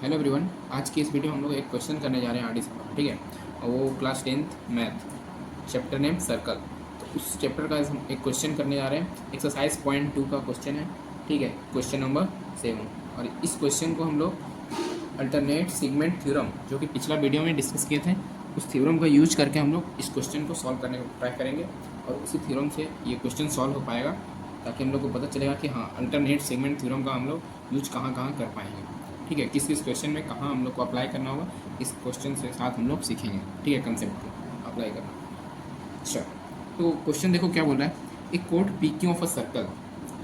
Hello everyone. आज की इस वीडियो में हम लोग एक क्वेश्चन करने जा रहे हैं आरडी से, ठीक है। और वो class 10th math, chapter name circle. तो उस चैप्टर का हम एक क्वेश्चन करने जा रहे हैं। एक्सरसाइज पॉइंट 2 का क्वेश्चन है, ठीक है, क्वेश्चन नंबर 7। और इस क्वेश्चन को हम लोग अल्टरनेट सेगमेंट थ्योरम, जो कि पिछला वीडियो में डिस्कस किए थे, उस थ्योरम का यूज करके हम लोग इस क्वेश्चन को सॉल्व करने का ट्राई करेंगे। और उसी थ्योरम से ये क्वेश्चन सॉल्व हो पाएगा, ताकि हम लोग को पता चलेगा कि हाँ, अल्टरनेट सेगमेंट थ्योरम का हम लोग यूज कहाँ कहाँ कर पाएंगे, ठीक है। किस किस क्वेश्चन में कहाँ हम लोग को अप्लाई करना होगा, इस क्वेश्चन से साथ हम लोग सीखेंगे, ठीक है, कंसेप्ट को अप्लाई करना। अच्छा, तो क्वेश्चन देखो क्या बोल रहा है। एक code P Q of a circle,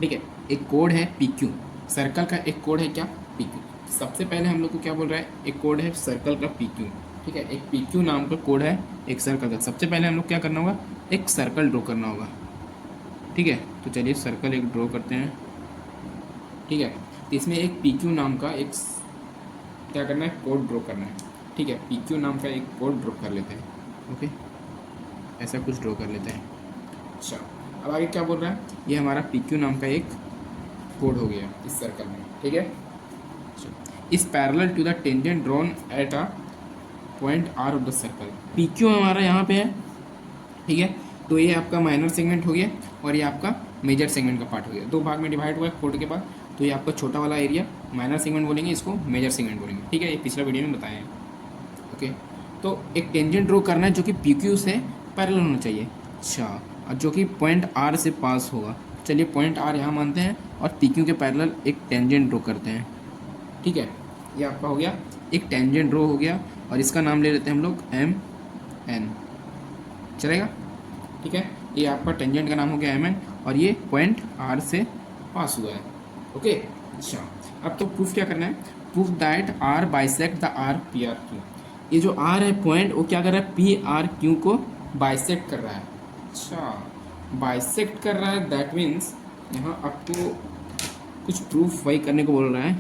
ठीक है, एक कोड है पी क्यू, सर्कल का एक कोड है क्या, पी क्यू। सबसे पहले हम लोग को क्या बोल रहा है, एक कोड है सर्कल का पी क्यू, ठीक है, एक पी क्यू नाम का कोड है एक सर्कल का। सबसे पहले हम लोग क्या करना होगा, एक सर्कल ड्रॉ करना होगा, ठीक है। तो चलिए सर्कल एक ड्रॉ करते हैं, ठीक है। तो इसमें एक पी क्यू नाम का एक क्या करना है, कोड ड्रॉ करना है, ठीक है। पी क्यू नाम का एक कोड ड्रॉ कर लेते हैं, ओके, ऐसा कुछ ड्रॉ कर लेते हैं। अच्छा, अब आगे क्या बोल रहा है, ये हमारा पी क्यू नाम का एक कोड हो गया इस सर्कल में, ठीक है। इस parallel to the tangent drawn at a point R of the circle. P Q हमारा यहाँ पे है, ठीक है। तो ये आपका माइनर सेगमेंट हो गया और ये आपका मेजर सेगमेंट का पार्ट हो गया। दो भाग में डिवाइड हुआ है कोड के बाद। तो ये आपका छोटा वाला एरिया माइनर सेगमेंट बोलेंगे, इसको मेजर सेगमेंट बोलेंगे, ठीक है। ये पिछला वीडियो में बताया है, ओके। तो एक टेंजेंट ड्रॉ करना है जो कि पी क्यू से पैरेलल होना चाहिए। अच्छा, और जो कि पॉइंट आर से पास होगा। चलिए पॉइंट आर यहाँ मानते हैं और पी क्यू के पैरेलल एक टेंजेंट ड्रॉ करते हैं, ठीक है। ये आपका हो गया एक टेंजेंट ड्रॉ हो गया, और इसका नाम ले लेते हैं हम लोग एम एन, चलेगा, ठीक है। ये आपका टेंजेंट का नाम हो गया एम एन, और ये पॉइंट आर से पास हुआ है, ओके। अच्छा, अब तो प्रूफ क्या करना है, proof that R bisect the are P R Q. ये जो आर है पॉइंट, वो क्या कर रहा है, पी आर क्यू को बाइसेक्ट कर रहा है। अच्छा, बाइसेक्ट कर रहा है, दैट मीन्स यहाँ आपको कुछ प्रूफ वही करने को बोल रहा है।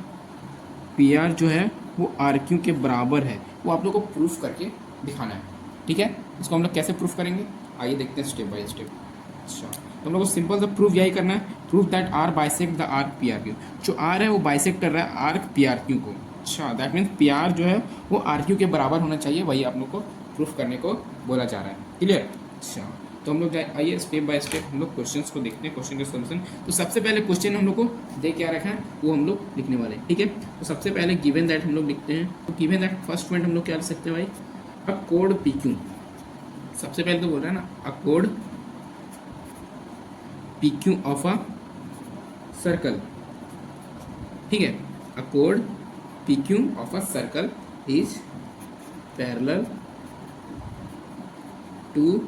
पी आर जो है वो आर क्यू के बराबर है, वो आप लोग को प्रूफ करके दिखाना है, ठीक है। इसको हम लोग कैसे प्रूफ करेंगे, आइए देखते हैं स्टेप बाय स्टेप। अच्छा, तो हम लोग को सिंपल सा प्रूफ यही करना है, proof that R bisect the arc P R Q. जो आर है वो बाइसेक्ट कर रहा है आर्क पी आर क्यू को। अच्छा, दैट मीन्स पी आर जो है वो आर क्यू के बराबर होना चाहिए, वही आप लोग को प्रूफ करने को बोला जा रहा है, क्लियर। अच्छा, तो हम लोग आइए स्टेप बाय स्टेप हम लोग क्वेश्चंस को देखते हैं, क्वेश्चन के सोल्यूशन। तो सबसे पहले क्वेश्चन हम लोग को दे क्या रखा है वो हम लोग लिखने वाले हैं, ठीक है। तो सबसे पहले गिवन दैट हम लोग लिखते हैं। तो गिवन दैट फर्स्ट पॉइंट हम लोग क्या लिख सकते हैं भाई, अब कोड पी क्यू। सबसे पहले तो बोल रहा है ना, अ कोड P Q of a circle, ठीक है। अ कोड P Q of a circle is parallel to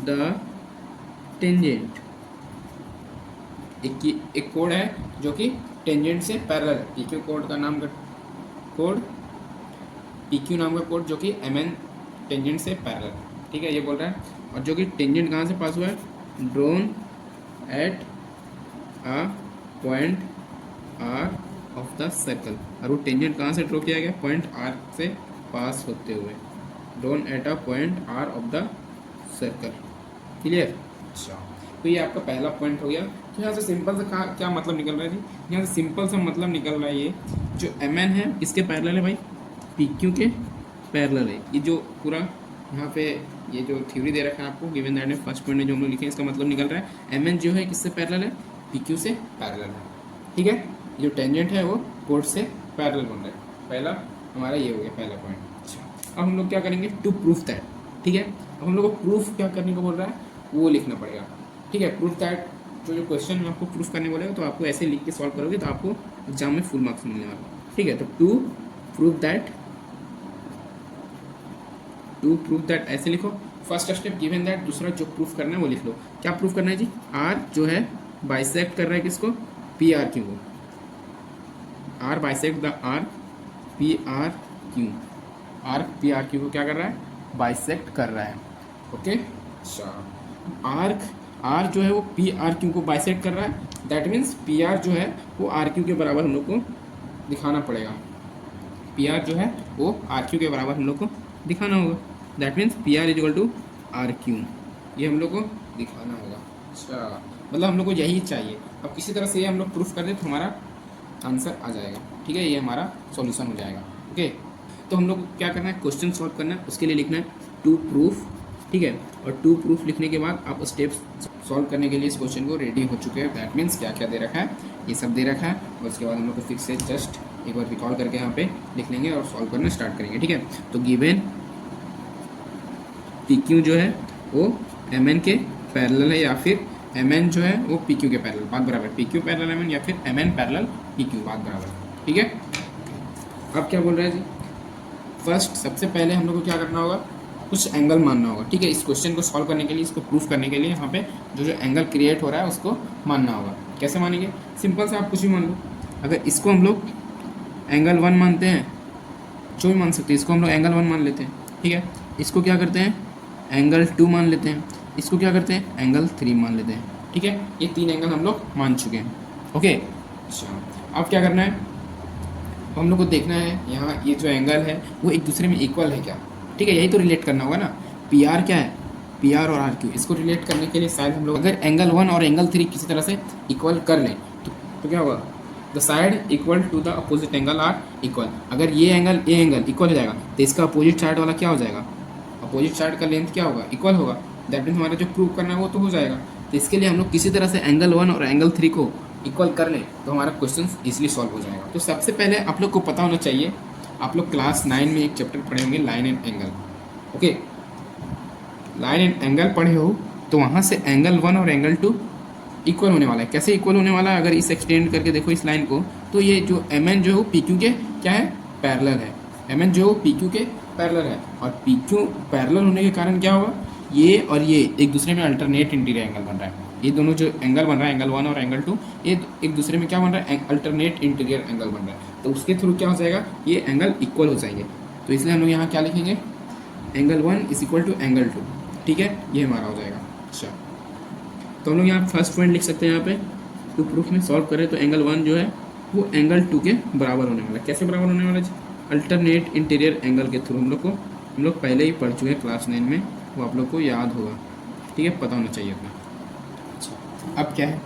the tangent. एक कोड है जो कि टेंजेंट से पैरेलल है। पी क्यू कोड का नाम का कोड, पी क्यू नाम का कोड जो कि एम एन टेंजेंट से पैरेलल, ठीक है, ये बोल रहा है। और जो कि टेंजेंट कहाँ से पास हुआ है, drawn at a point R of the circle. और वो टेंजेंट कहाँ से ड्रॉ किया गया, पॉइंट आर से पास होते हुए, drawn at a point R of the circle, clear. अच्छा, तो ये आपका पहला पॉइंट हो गया। तो यहाँ से सिंपल सा क्या मतलब निकल रहा है जी, यहाँ से सिंपल सा मतलब निकल रहा है, ये जो एम एन है इसके पैरेलल है भाई, पी क्यू के पैरेलल है। ये जो पूरा यहाँ पे ये जो थ्योरी दे रखा है आपको गिवन दैट में फर्स्ट पॉइंट में जो हम लोग लिखे हैं, इसका मतलब निकल रहा है एम एन जो है किससे पैरेलल है, पी क्यू से पैरेलल है, ठीक है। जो टेंजेंट है वो कोड से पैरेलल बन रहा है। पहला हमारा ये हो गया पहला पॉइंट। अच्छा, अब हम लोग क्या करेंगे, टू प्रूफ दैट, ठीक है। अब हम लोग को प्रूफ क्या करने को बोल रहा है वो लिखना पड़ेगा, ठीक है। प्रूफ दैट जो क्वेश्चन में आपको प्रूफ करने बोलेगा, तो आपको ऐसे लिख के सॉल्व करोगे तो आपको एग्जाम में फुल मार्क्स मिलने वाला, ठीक है। तो टू प्रूफ दैट ऐसे लिखो, फर्स्ट स्टेप गिवन दैट। दूसरा जो प्रूफ करना है वो लिख लो। क्या प्रूफ करना है जी, आर जो है बाइसेक्ट कर रहा है किसको, पी आर क्यू को। R bisect the are P R Q, R P R Q को क्या कर रहा है, बाइसेक्ट कर रहा है, ओके। अच्छा, आर्क आर जो है वो पी आर क्यू को बाइसेक्ट कर रहा है, दैट मीन्स पी आर जो है वो आर क्यू के बराबर हम लोग को दिखाना पड़ेगा। पी आर जो है वो आर क्यू के बराबर हम लोग को दिखाना होगा, that means P R is equal to R Q, ये हम लोग को दिखाना होगा। अच्छा, मतलब हम लोग को यही चाहिए। अब किसी तरह से ये हम लोग प्रूफ कर दें तो हमारा आंसर आ जाएगा। ठीक है, ये हमारा सॉल्यूशन हो जाएगा। ओके, तो हम लोग को क्या करना है, क्वेश्चन सॉल्व करना है, उसके लिए लिखना है टू प्रूफ, ठीक है। और टू प्रूफ लिखने के बाद आप स्टेप्स सॉल्व करने के लिए इस क्वेश्चन को रेडी हो चुके हैं। दैट मीन्स क्या क्या दे रखा है, ये सब दे रखा है। और उसके बाद हम लोग को फिर से जस्ट एक बार रिकॉल करके यहाँ पे लिख लेंगे और सॉल्व करना स्टार्ट करेंगे, ठीक है। तो गिवन पी क्यू जो है वो एम एन के पैरेलल है, या फिर एम एन जो है वो पी क्यू के पैरेलल, बात बराबर, P Q parallel M N या फिर M N parallel P Q, बात बराबर, ठीक है। अब क्या बोल रहे हैं जी, फर्स्ट सबसे पहले हम लोग को क्या करना होगा, कुछ एंगल मानना होगा, ठीक है। इस क्वेश्चन को सॉल्व करने के लिए, इसको प्रूफ करने के लिए यहाँ पे जो जो एंगल क्रिएट हो रहा है उसको मानना होगा। कैसे मानेंगे, सिंपल सा आप कुछ भी मान लो। अगर इसको हम लोग एंगल 1 मानते हैं, जो भी मान सकते हैं, इसको हम लोग एंगल 1 मान लेते हैं, ठीक है। इसको क्या करते हैं, एंगल 2 मान लेते हैं। इसको क्या करते हैं, एंगल 3 मान लेते हैं, ठीक है। ये 3 एंगल हम लोग मान चुके हैं। ओके, अच्छा अब क्या करना है, हम लोग को देखना है यहाँ ये जो एंगल है वो एक दूसरे में इक्वल है क्या, ठीक है। यही तो रिलेट करना होगा ना, पी आर क्या है, पी आर और आर क्यू, इसको रिलेट करने के लिए शायद हम लोग अगर एंगल 1 और एंगल 3 किसी तरह से इक्वल कर लें तो क्या होगा, the side equal to the opposite angle are equal. अगर ये एंगल इक्वल हो जाएगा तो इसका अपोजिट साइड वाला क्या हो जाएगा, अपोजिट साइड का लेंथ क्या होगा, इक्वल होगा। दैट मीन्स हमारा जो प्रूव करना है वो तो हो जाएगा। तो इसके लिए हम लोग किसी तरह से एंगल 1 और एंगल 3 को इक्वल कर लें तो हमारा क्वेश्चन इजीली सॉल्व हो जाएगा। तो सबसे पहले आप लोग को पता होना चाहिए, आप लोग क्लास 9 में एक चैप्टर पढ़े होंगे, line and angle. Okay, line and angle पढ़े हो तो वहाँ से एंगल 1 और एंगल 2 इक्वल होने वाला है। कैसे इक्वल होने वाला है, अगर इस एक्सटेंड करके देखो इस लाइन को, तो ये जो एम एन जो है वो पी क्यू के क्या है, पैरेलल है। एम एन जो है पी क्यू के पैरेलल है, और पी क्यू पैरेलल होने के कारण क्या होगा, ये और ये एक दूसरे में अल्टरनेट इंटीरियर एंगल बन रहा है। ये दोनों जो एंगल बन रहा है, एंगल 1 और एंगल 2, ये एक दूसरे में क्या बन रहा है, अल्टरनेट इंटीरियर एंगल बन रहा है। तो उसके थ्रू क्या हो जाएगा, ये एंगल इक्वल हो जाएंगे। तो इसलिए हम लोग यहाँ क्या लिखेंगे, angle 1 is equal to angle 2, ठीक है, ये हमारा हो जाएगा। अच्छा, तो हम लोग यहाँ फर्स्ट पॉइंट लिख सकते हैं, यहाँ पे टू प्रूफ में सॉल्व करें तो एंगल 1 जो है वो एंगल 2 के बराबर होने वाला है। कैसे बराबर होने वाला है, अल्टरनेट इंटीरियर एंगल के थ्रू। हम लोग पहले ही पढ़ चुके हैं क्लास 9 में, वो आप लोग को याद होगा, ठीक है, पता होना चाहिए अपना। अच्छा, अब क्या है,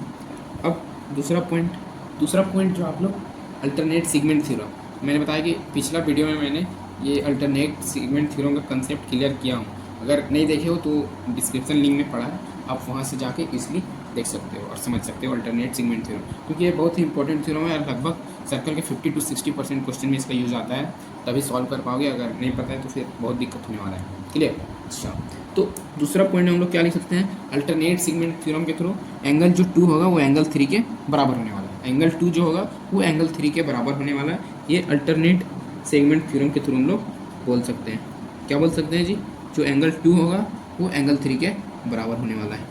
अब दूसरा पॉइंट जो आप लोग अल्टरनेट सेगमेंट थ्योरम, मैंने बताया कि पिछला वीडियो में मैंने ये अल्टरनेट सेगमेंट थ्योरम का कंसेप्ट क्लियर किया हूँ। अगर नहीं देखे हो तो डिस्क्रिप्शन लिंक में पढ़ा है, आप वहाँ से जाके इसलिए देख सकते हो और समझ सकते हो अल्टरनेट सेगमेंट थ्योरम, क्योंकि ये बहुत ही इंपॉर्टेंट थ्योरम है और लगभग सर्कल के 50 to 60% क्वेश्चन में इसका यूज़ आता है, तभी सॉल्व कर पाओगे। अगर नहीं पता है तो फिर बहुत दिक्कत होने वाला है, क्लियर। अच्छा, तो दूसरा पॉइंट हम लोग क्या लिख सकते हैं, अल्टरनेट सेगमेंट थ्योरम के थ्रू एंगल जो 2 होगा वो एंगल 3 के बराबर होने वाला है। एंगल 2 जो होगा वो एंगल 3 के बराबर होने वाला है। ये अल्टरनेट सेगमेंट थ्योरम के थ्रू हम लोग बोल सकते हैं। क्या बोल सकते हैं जी, जो एंगल 2 होगा वो एंगल 3 के बराबर होने वाला है,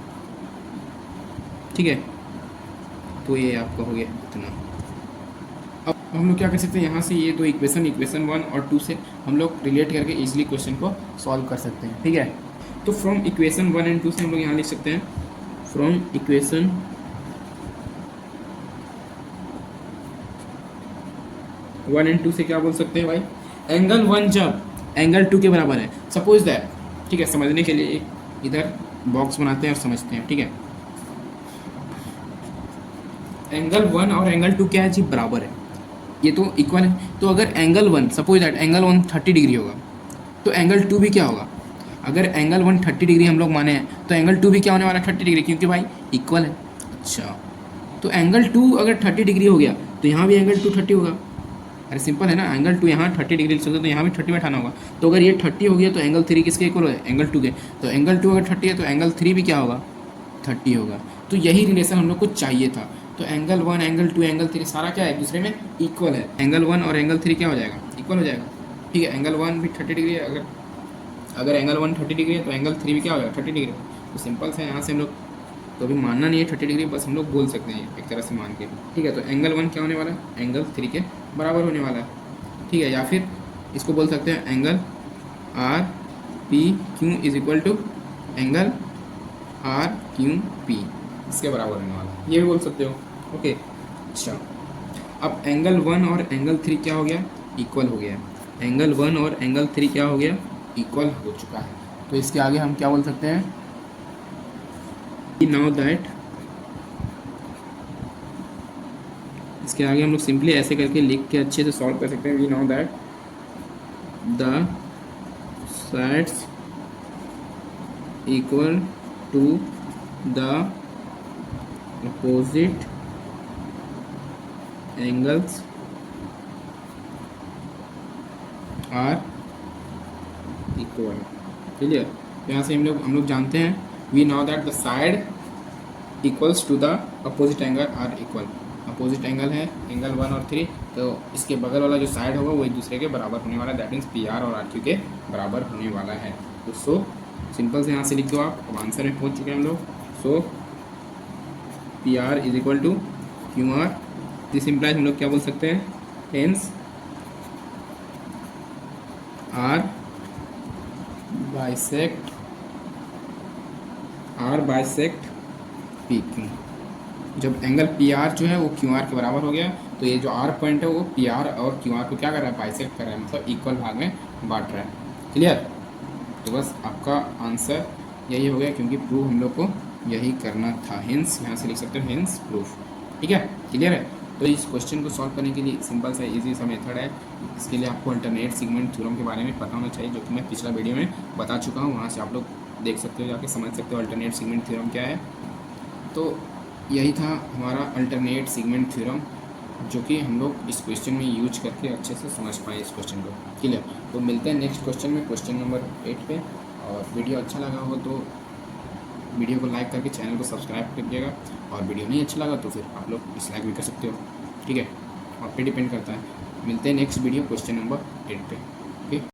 ठीक है। तो ये आपका हो गया इतना। अब हम लोग क्या कर सकते हैं, यहाँ से ये दो इक्वेशन 1 और 2 से हम लोग रिलेट करके इजीली क्वेश्चन को सॉल्व कर सकते हैं, ठीक है। तो फ्रॉम इक्वेशन 1 एंड 2 से हम लोग यहाँ लिख सकते हैं, फ्रॉम इक्वेशन 1 एंड 2 से क्या बोल सकते हैं भाई, एंगल 1 जब एंगल 2 के बराबर है, सपोज दैट, ठीक है। समझने के लिए एक इधर बॉक्स बनाते हैं और समझते हैं, ठीक है। एंगल 1 और एंगल 2 क्या है जी, बराबर है, ये तो इक्वल है। तो अगर angle 1, suppose that angle 1 30 degree होगा तो एंगल 2 भी क्या होगा, अगर एंगल 1 30 डिग्री हम लोग माने हैं तो एंगल 2 भी क्या होने वाला है, 30 डिग्री, क्योंकि भाई इक्वल है। अच्छा, तो एंगल 2 अगर 30 डिग्री हो गया तो यहाँ भी एंगल 2 30 होगा। अरे सिंपल है ना, एंगल 2 यहाँ 30 डिग्री लिख सकते हो तो यहाँ भी 30 बैठाना होगा। तो अगर ये 30 हो गया तो एंगल 3 किसके इक्वल है, एंगल 2 के। तो एंगल 2 अगर 30 है तो एंगल 3 भी क्या होगा, 30 होगा। तो यही रिलेशन हम लोग को चाहिए था। तो एंगल 1 एंगल 2 एंगल 3 सारा क्या है, एक दूसरे में इक्वल है। एंगल 1 और एंगल 3 क्या हो जाएगा, इक्वल हो जाएगा, ठीक है। एंगल 1 भी 30 डिग्री है, अगर एंगल 1 30 डिग्री है तो एंगल 3 भी क्या हो जाएगा, 30 डिग्री। तो सिंपल से यहाँ से हम लोग तो अभी मानना नहीं है 30 डिग्री, बस हम लोग बोल सकते हैं एक तरह से मान के, ठीक है। तो एंगल 1 क्या होने वाला है, एंगल 3 के बराबर होने वाला है, ठीक है। या फिर इसको बोल सकते हैं angle R P Q is equal to angle R Q P, इसके बराबर होने वाला है, ये भी बोल सकते हो, ओके। अच्छा, अब एंगल 1 और एंगल 3 क्या हो गया, इक्वल हो गया। एंगल 1 और एंगल 3 क्या हो गया, इक्वल हो चुका है। तो इसके आगे हम क्या बोल सकते हैं, नाउ दैट इसके आगे हम लोग सिंपली ऐसे करके लिख के अच्छे से सॉल्व कर सकते हैं। We know that the sides equal to the opposite angles are equal. Clear? यहाँ से हम लोग जानते हैं we know that the side equals to the opposite angle are equal. Opposite angle है एंगल 1 और 3, तो इसके बगल वाला जो साइड होगा वो एक दूसरे के बराबर होने वाला है, दैट मीन्स पी आर और आर क्यू के बराबर होने वाला है। तो सो सिंपल से यहाँ से लिख दो आप। अब आंसर में पहुँच चुके हैं हम लोग। So P R is equal to Q R. This implies हम लोग क्या बोल सकते हैं, hence R bisect P Q. जब एंगल पी आर जो है वो क्यू आर के बराबर हो गया, तो ये जो आर पॉइंट है वो पी आर और क्यू आर को क्या कर रहा है, बाइसेक्ट कर रहा है, मतलब इक्वल भाग में बांट रहा है। क्लियर? तो बस आपका आंसर यही हो गया, क्योंकि प्रूफ हम लोग को यही करना था। हेंस यहाँ से लिख सकते हो हेंस प्रूफ। ठीक है? क्लियर है? तो इस क्वेश्चन को सॉल्व करने के लिए सिंपल सा इजी सा मेथड है। इसके लिए आपको अल्टरनेट सेगमेंट थ्योरम के बारे में पता होना चाहिए, जो कि मैं पिछला वीडियो में बता चुका हूँ। वहाँ से आप लोग देख सकते हो, जाके समझ सकते हो अल्टरनेट सेगमेंट थ्योरम क्या है। तो यही था हमारा अल्टरनेट सेगमेंट थ्योरम, जो कि हम लोग इस क्वेश्चन में यूज करके अच्छे से समझ पाए इस क्वेश्चन को। क्लियर? तो मिलते हैं नेक्स्ट क्वेश्चन में, क्वेश्चन नंबर 8 पे। और वीडियो अच्छा लगा हो तो वीडियो को लाइक करके चैनल को सब्सक्राइब करिएगा, और वीडियो नहीं अच्छा लगा तो फिर आप लोग डिसलाइक भी कर सकते हो। ठीक है? आप पे डिपेंड करता है। मिलते हैं नेक्स्ट वीडियो क्वेश्चन नंबर 8 पे।